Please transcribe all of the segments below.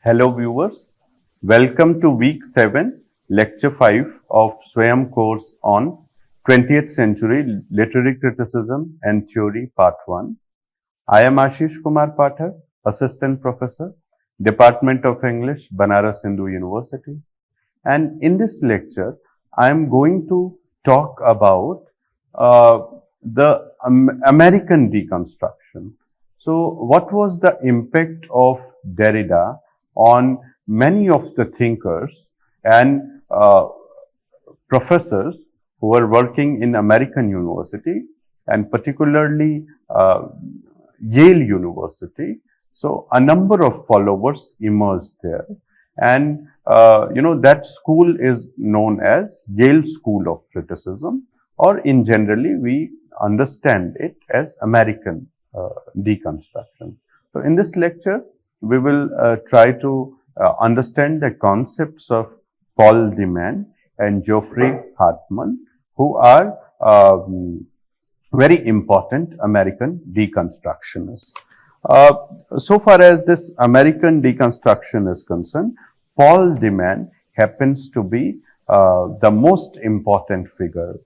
Hello viewers, welcome to week 7, lecture 5 of Swayam course on 20th century literary criticism and theory part 1. I am Ashish Kumar Pathak, assistant professor, Department of English, Banaras Hindu University. And in this lecture, I am going to talk about the American deconstruction. So what was the impact of Derrida on many of the thinkers and professors who were working in American University and particularly Yale University. So a number of followers emerged there, and that school is known as Yale School of Criticism, or in generally we understand it as American deconstruction. So in this lecture, we will try to understand the concepts of Paul Deman and Geoffrey Hartman, who are very important American deconstructionists. So far as this American deconstruction is concerned, Paul Deman happens to be the most important figure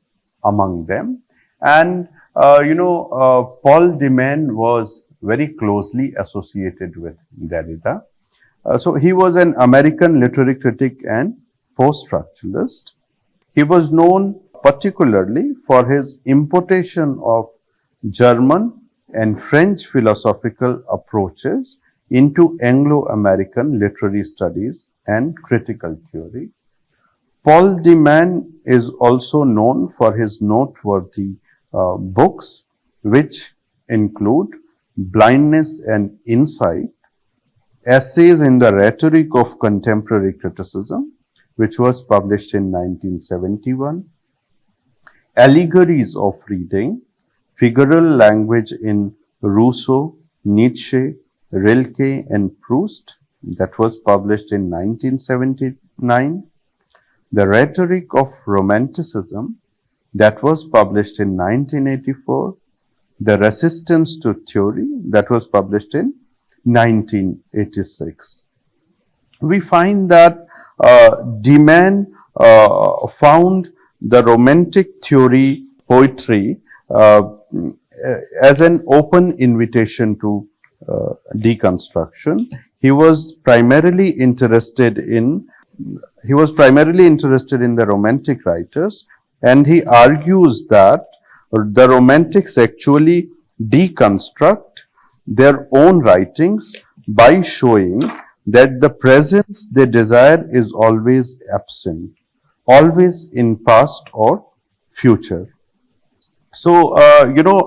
among them. And Paul Deman was very closely associated with Derrida. So he was an American literary critic and post-structuralist. He was known particularly for his importation of German and French philosophical approaches into Anglo-American literary studies and critical theory. Paul Deman is also known for his noteworthy books, which include Blindness and Insight, Essays in the Rhetoric of Contemporary Criticism, which was published in 1971, Allegories of Reading, Figural Language in Rousseau, Nietzsche, Rilke, and Proust, that was published in 1979, The Rhetoric of Romanticism, that was published in 1984, The Resistance to Theory, that was published in 1986. We find that Deman found the Romantic theory poetry as an open invitation to deconstruction. He was primarily interested in the Romantic writers, and he argues that the Romantics actually deconstruct their own writings by showing that the presence they desire is always absent, always in past or future. So,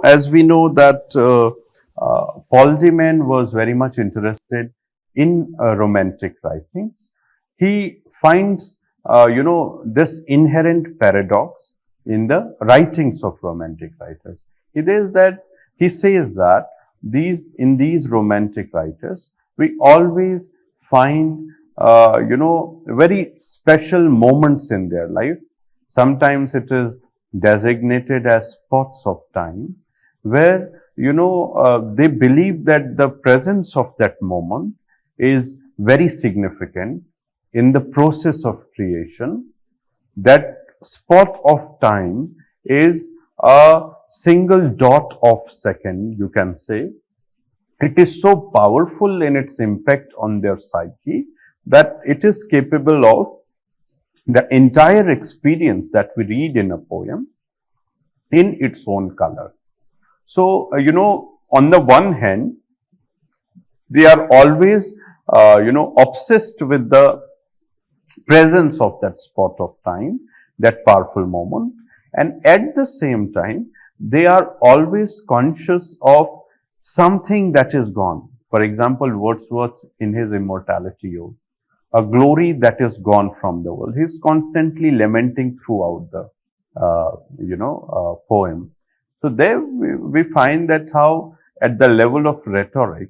as we know that Paul Deman was very much interested in Romantic writings, he finds, this inherent paradox in the writings of Romantic writers. He says that in these Romantic writers, we always find, very special moments in their life. Sometimes it is designated as spots of time where, they believe that the presence of that moment is very significant in the process of creation. That spot of time is a single dot of second, you can say. It is so powerful in its impact on their psyche that it is capable of the entire experience that we read in a poem in its own color. So, on the one hand, they are always, obsessed with the presence of that spot of time, that powerful moment, and at the same time, they are always conscious of something that is gone. For example, Wordsworth in his Immortality Ode, a glory that is gone from the world. He is constantly lamenting throughout the, poem. So there we find that how at the level of rhetoric,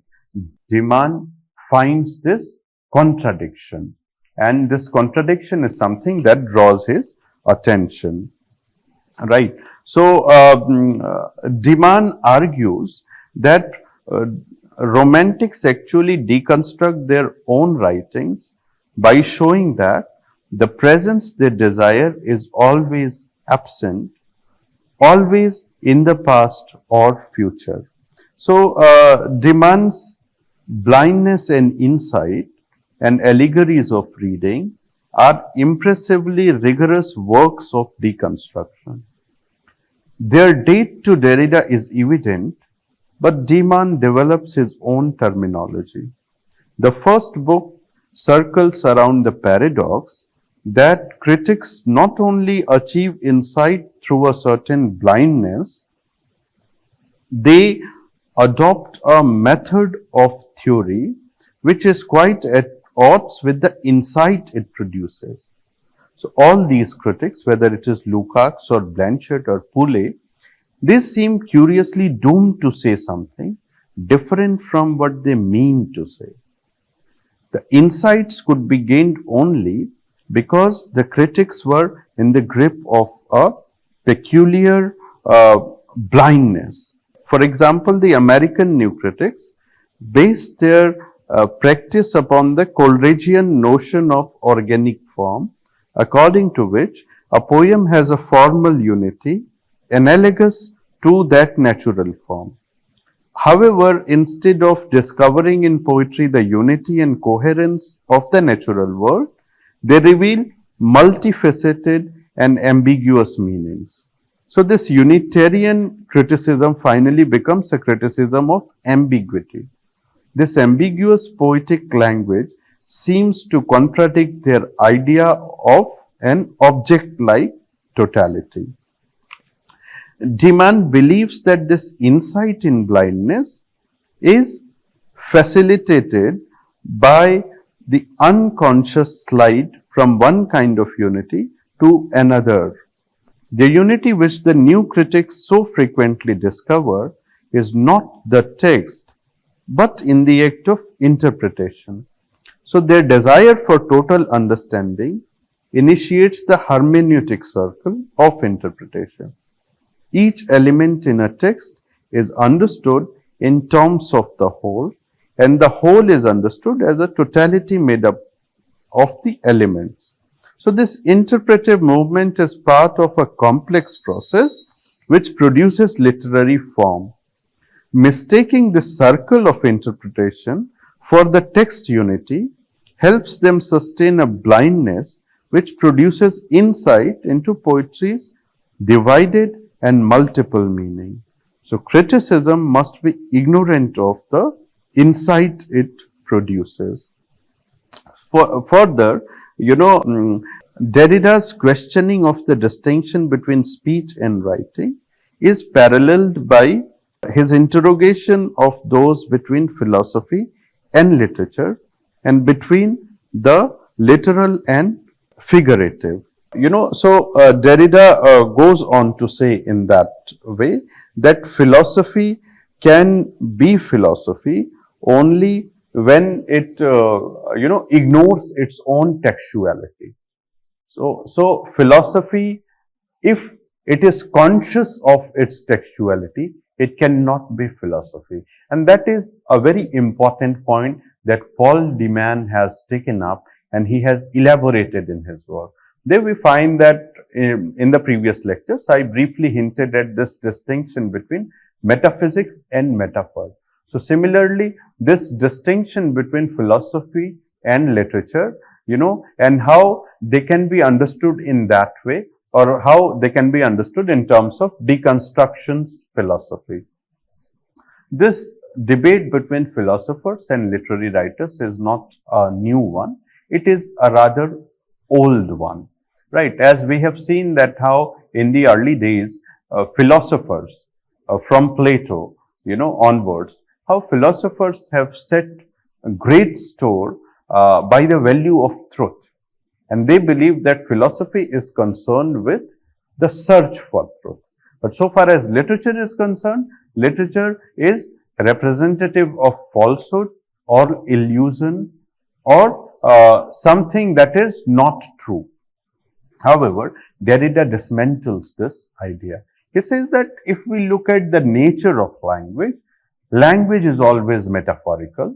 Deman finds this contradiction. And this contradiction is something that draws his attention, right? So, Deman argues that Romantics actually deconstruct their own writings by showing that the presence they desire is always absent, always in the past or future. So, demands blindness and insight and allegories of reading are impressively rigorous works of deconstruction. Their date to Derrida is evident, but Deman develops his own terminology. The first book circles around the paradox that critics not only achieve insight through a certain blindness, they adopt a method of theory which is quite at odds with the insight it produces. So all these critics, whether it is Lukács or Blanchett or Poulet, they seem curiously doomed to say something different from what they mean to say. The insights could be gained only because the critics were in the grip of a peculiar blindness. For example, the American New Critics based their practice upon the Coleridgean notion of organic form, according to which a poem has a formal unity analogous to that natural form. However, instead of discovering in poetry the unity and coherence of the natural world, they reveal multifaceted and ambiguous meanings. So this Unitarian criticism finally becomes a criticism of ambiguity. This ambiguous poetic language seems to contradict their idea of an object-like totality. Deman believes that this insight in blindness is facilitated by the unconscious slide from one kind of unity to another. The unity which the new critics so frequently discover is not the text, but in the act of interpretation. So their desire for total understanding initiates the hermeneutic circle of interpretation. Each element in a text is understood in terms of the whole, and the whole is understood as a totality made up of the elements. So this interpretive movement is part of a complex process which produces literary form. Mistaking this circle of interpretation for the text unity helps them sustain a blindness which produces insight into poetry's divided and multiple meaning. So criticism must be ignorant of the insight it produces. Further, Derrida's questioning of the distinction between speech and writing is paralleled by his interrogation of those between philosophy and literature and between the literal and figurative. Derrida goes on to say in that way that philosophy can be philosophy only when it, ignores its own textuality. So philosophy, if it is conscious of its textuality, it cannot be philosophy. And that is a very important point that Paul Deman has taken up and he has elaborated in his work. There we find that in the previous lectures, I briefly hinted at this distinction between metaphysics and metaphor. So similarly, this distinction between philosophy and literature, and how they can be understood in that way, or how they can be understood in terms of deconstruction's philosophy. This debate between philosophers and literary writers is not a new one. It is a rather old one, right? As we have seen that how in the early days, philosophers from Plato, onwards, how philosophers have set a great store by the value of truth. And they believe that philosophy is concerned with the search for truth. But so far as literature is concerned, literature is representative of falsehood or illusion or something that is not true. However, Derrida dismantles this idea. He says that if we look at the nature of language, Language is always metaphorical.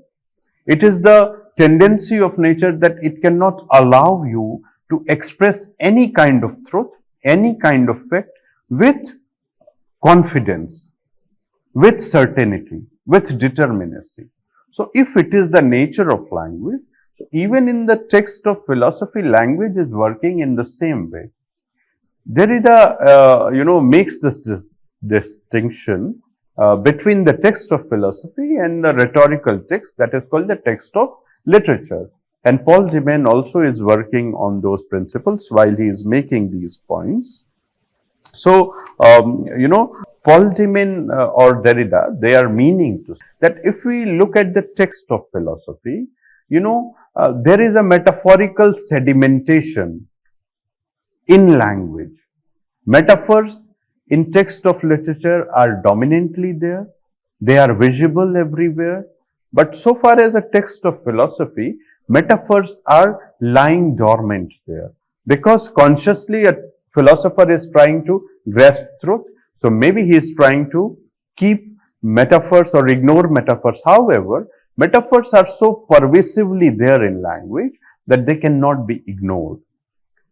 It is the tendency of nature that it cannot allow you to express any kind of truth, any kind of fact with confidence, with certainty, with determinacy. So if it is the nature of language, so even in the text of philosophy, language is working in the same way. Derrida, makes this distinction between the text of philosophy and the rhetorical text that is called the text of literature. And Paul Deman also is working on those principles while he is making these points. So, Paul Deman or Derrida, they are meaning to that if we look at the text of philosophy, there is a metaphorical sedimentation in language. Metaphors in text of literature are dominantly there. They are visible everywhere. But so far as a text of philosophy, metaphors are lying dormant there. Because consciously a philosopher is trying to grasp truth. So maybe he is trying to keep metaphors or ignore metaphors. However, metaphors are so pervasively there in language that they cannot be ignored.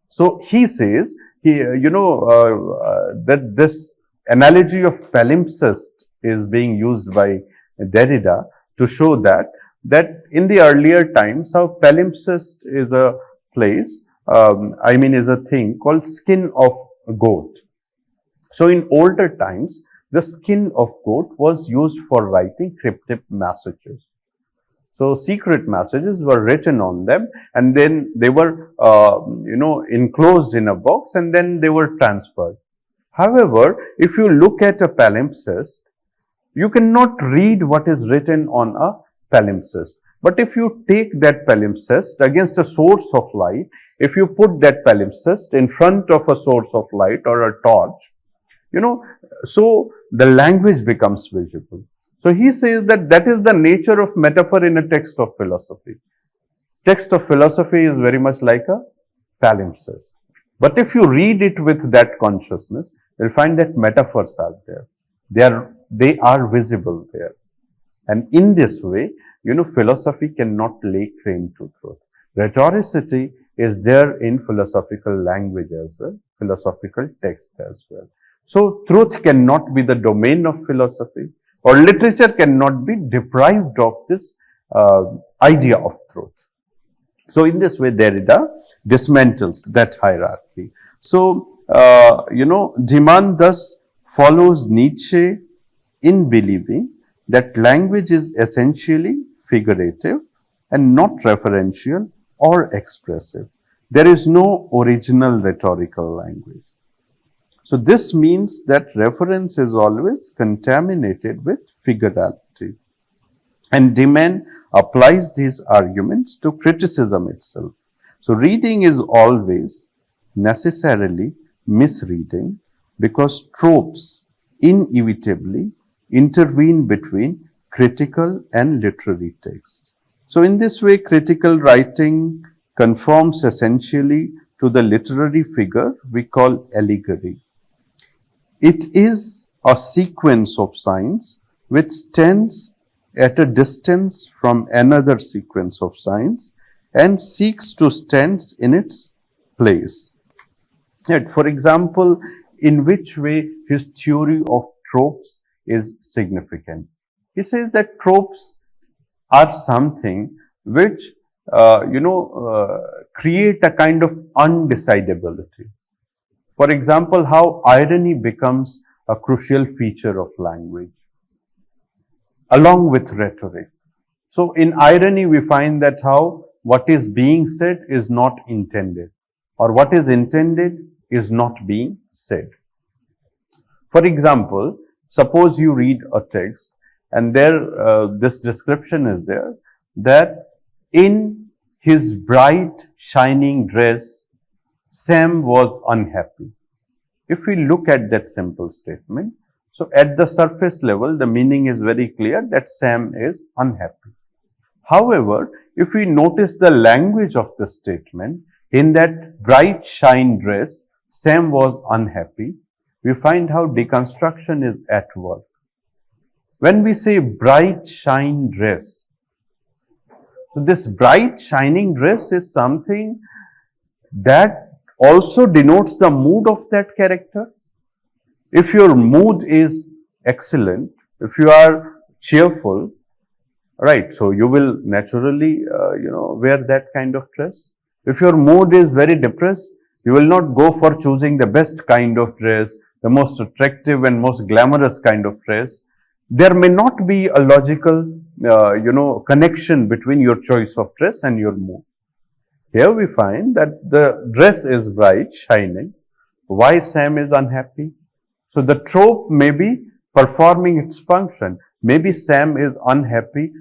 So he says, that this analogy of palimpsest is being used by Derrida to show that in the earlier times, how palimpsest is a place, is a thing called skin of goat. So in older times, the skin of goat was used for writing cryptic messages. So secret messages were written on them and then they were, enclosed in a box and then they were transferred. However, if you look at a palimpsest, you cannot read what is written on a palimpsest. But if you take that palimpsest against a source of light, if you put that palimpsest in front of a source of light or a torch, so the language becomes visible. So he says that is the nature of metaphor in a text of philosophy. Text of philosophy is very much like a palimpsest. But if you read it with that consciousness, you'll find that metaphors are there. They are visible there. And in this way, philosophy cannot lay claim to truth. Rhetoricity is there in philosophical language as well, philosophical text as well. So truth cannot be the domain of philosophy, or literature cannot be deprived of this idea of truth. So in this way, Derrida dismantles that hierarchy. So, Deman thus follows Nietzsche in believing that language is essentially figurative and not referential or expressive. There is no original rhetorical language. So this means that reference is always contaminated with figurality. And Deman applies these arguments to criticism itself. So reading is always necessarily misreading because tropes inevitably intervene between critical and literary text. So in this way, critical writing conforms essentially to the literary figure we call allegory. It is a sequence of signs which stands at a distance from another sequence of signs and seeks to stand in its place. Yet, for example, in which way his theory of tropes is significant. He says that tropes are something which, create a kind of undecidability. For example, how irony becomes a crucial feature of language, along with rhetoric. So in irony, we find that how what is being said is not intended, or what is intended is not being said. For example, suppose you read a text and there this description is there that in his bright shining dress, Sam was unhappy. If we look at that simple statement, so at the surface level, the meaning is very clear that Sam is unhappy. However, if we notice the language of the statement, in that bright shine dress, Sam was unhappy, we find how deconstruction is at work. when we say bright shine dress, so this bright shining dress is something that also denotes the mood of that character. If your mood is excellent, if you are cheerful, right, so you will naturally, wear that kind of dress. If your mood is very depressed, you will not go for choosing the best kind of dress, the most attractive and most glamorous kind of dress. There may not be a logical, connection between your choice of dress and your mood. Here we find that the dress is bright, shining. Why Sam is unhappy? So the trope may be performing its function. Maybe Sam is unhappy.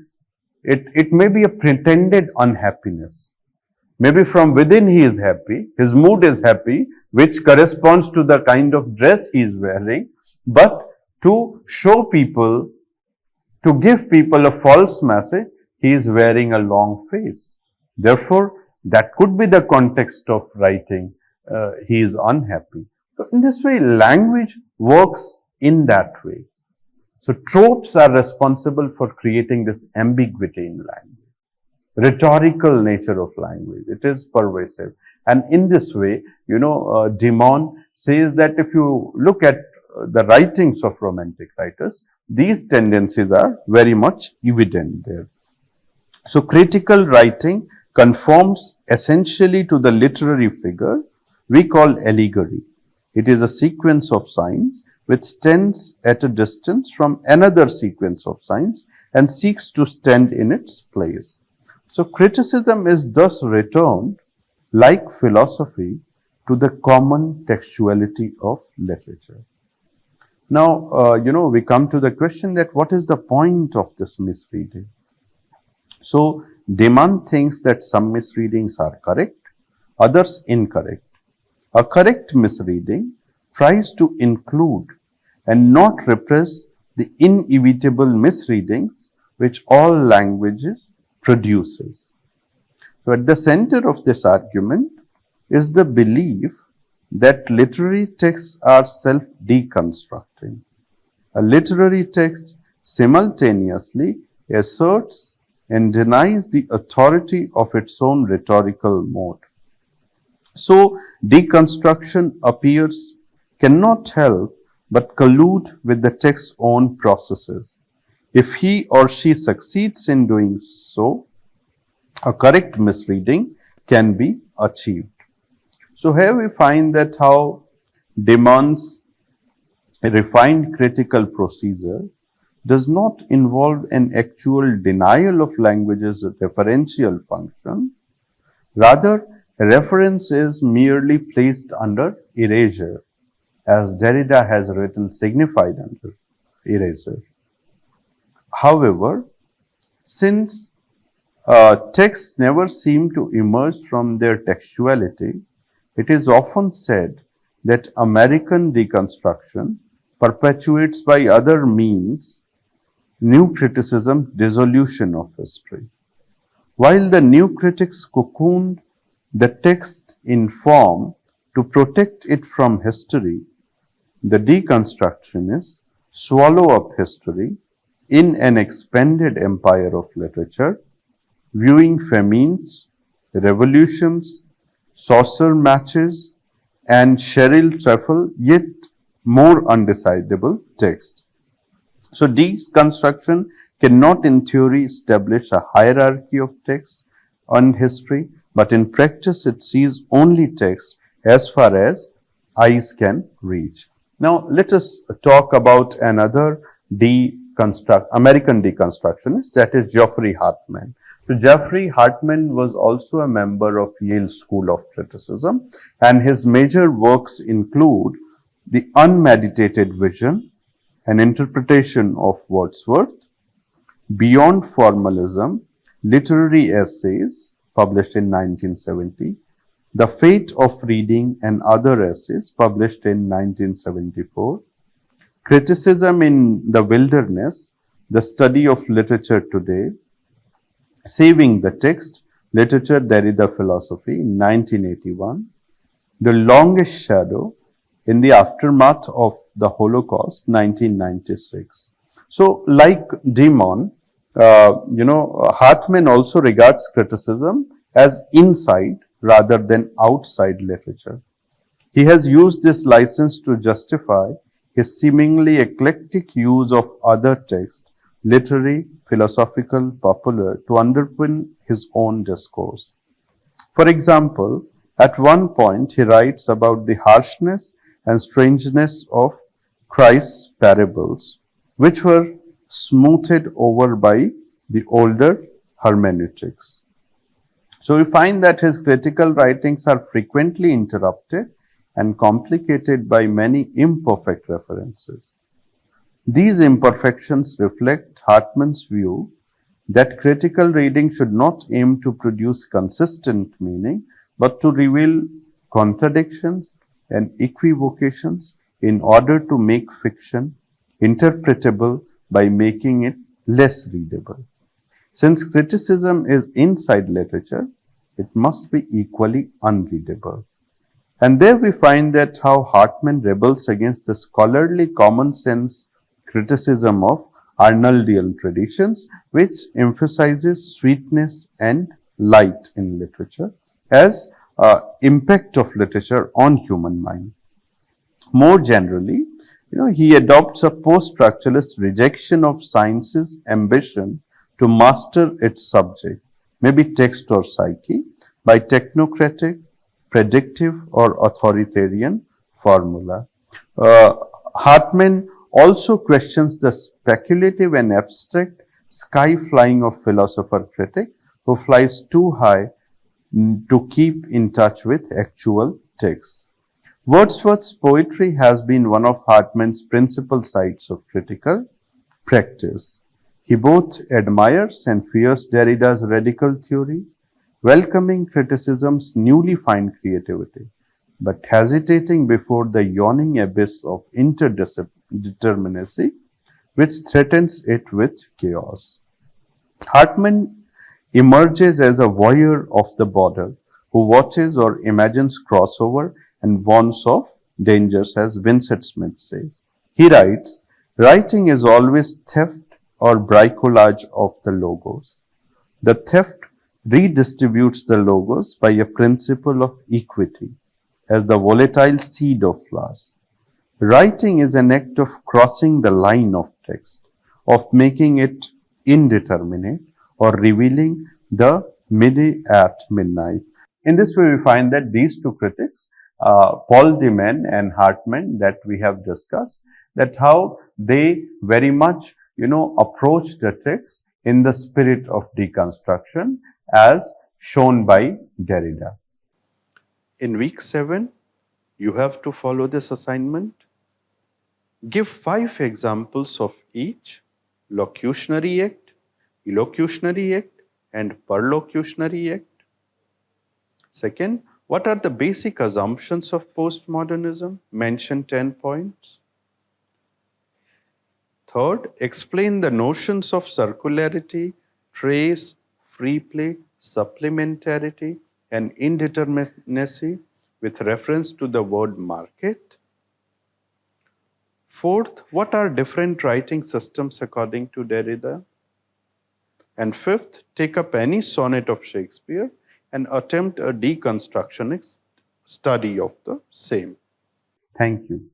It may be a pretended unhappiness. Maybe from within he is happy, his mood is happy, which corresponds to the kind of dress he is wearing. But to show people, to give people a false message, he is wearing a long face. Therefore, that could be the context of writing, he is unhappy. So in this way, language works in that way. So tropes are responsible for creating this ambiguity in language. Rhetorical nature of language, it is pervasive. And in this way, De Man says that if you look at the writings of Romantic writers, these tendencies are very much evident there. So critical writing conforms essentially to the literary figure we call allegory. It is a sequence of signs which stands at a distance from another sequence of signs and seeks to stand in its place. So criticism is thus returned, like philosophy, to the common textuality of literature. Now, we come to the question that what is the point of this misreading? So, De Man thinks that some misreadings are correct, others incorrect. A correct misreading tries to include and not repress the inevitable misreadings which all languages produces. So at the center of this argument is the belief that literary texts are self-deconstructing. A literary text simultaneously asserts and denies the authority of its own rhetorical mode. So deconstruction cannot help but collude with the text's own processes. If he or she succeeds in doing so, a correct misreading can be achieved. So here we find that how De Man's refined critical procedure does not involve an actual denial of language's referential function. Rather, reference is merely placed under erasure, as Derrida has written signified under erasure. However, since texts never seem to emerge from their textuality, it is often said that American deconstruction perpetuates by other means new criticism dissolution of history. While the new critics cocooned the text in form to protect it from history, the deconstructionists swallow up history in an expanded empire of literature, viewing famines, revolutions, saucer matches, and Cheryl Truffle yet more undecidable text. So deconstruction cannot in theory establish a hierarchy of text on history, but in practice it sees only text as far as eyes can reach. Now let us talk about another American deconstructionist, that is Geoffrey Hartman. So Geoffrey Hartman was also a member of Yale School of Criticism, and his major works include The Unmeditated Vision, an interpretation of Wordsworth, Beyond Formalism, literary essays, published in 1970, The Fate of Reading and Other Essays, published in 1974, Criticism in the Wilderness, the Study of Literature Today, Saving the Text, Literature, Derrida Philosophy, in 1981, The Longest Shadow, in the Aftermath of the Holocaust, 1996. So, like Demon, Hartman also regards criticism as inside rather than outside literature. He has used this license to justify his seemingly eclectic use of other texts, literary, philosophical, popular, to underpin his own discourse. For example, at one point he writes about the harshness and strangeness of Christ's parables, which were smoothed over by the older hermeneutics. So we find that his critical writings are frequently interrupted and complicated by many imperfect references. These imperfections reflect Hartman's view that critical reading should not aim to produce consistent meaning, but to reveal contradictions and equivocations in order to make fiction interpretable by making it less readable. Since criticism is inside literature, it must be equally unreadable. And there we find that how Hartman rebels against the scholarly common sense criticism of Arnoldian traditions, which emphasizes sweetness and light in literature as impact of literature on human mind. More generally, he adopts a post-structuralist rejection of science's ambition to master its subject, maybe text or psyche, by technocratic, predictive, or authoritarian formula. Hartman also questions the speculative and abstract sky flying of philosopher critic who flies too high to keep in touch with actual texts. Wordsworth's poetry has been one of Hartman's principal sites of critical practice. He both admires and fears Derrida's radical theory, welcoming criticism's newly found creativity, but hesitating before the yawning abyss of interdeterminacy which threatens it with chaos. Hartman emerges as a voyeur of the border who watches or imagines crossover and warns of dangers, as Vincent Smith says. He writes, writing is always theft or bricolage of the logos. The theft redistributes the logos by a principle of equity as the volatile seed of flowers. Writing is an act of crossing the line of text, of making it indeterminate or revealing the midi at midnight. In this way, we find that these two critics, Paul de Man and Hartman, that we have discussed, that how they very much, approach the text in the spirit of deconstruction as shown by Derrida. In week 7, you have to follow this assignment. Give 5 examples of each: locutionary act, illocutionary act, and perlocutionary act. Second, what are the basic assumptions of postmodernism? Mention 10 points. Third, explain the notions of circularity, trace, free play, supplementarity, and indeterminacy with reference to the word market. Fourth, what are different writing systems according to Derrida? And fifth, take up any sonnet of Shakespeare and attempt a deconstructionist study of the same. Thank you.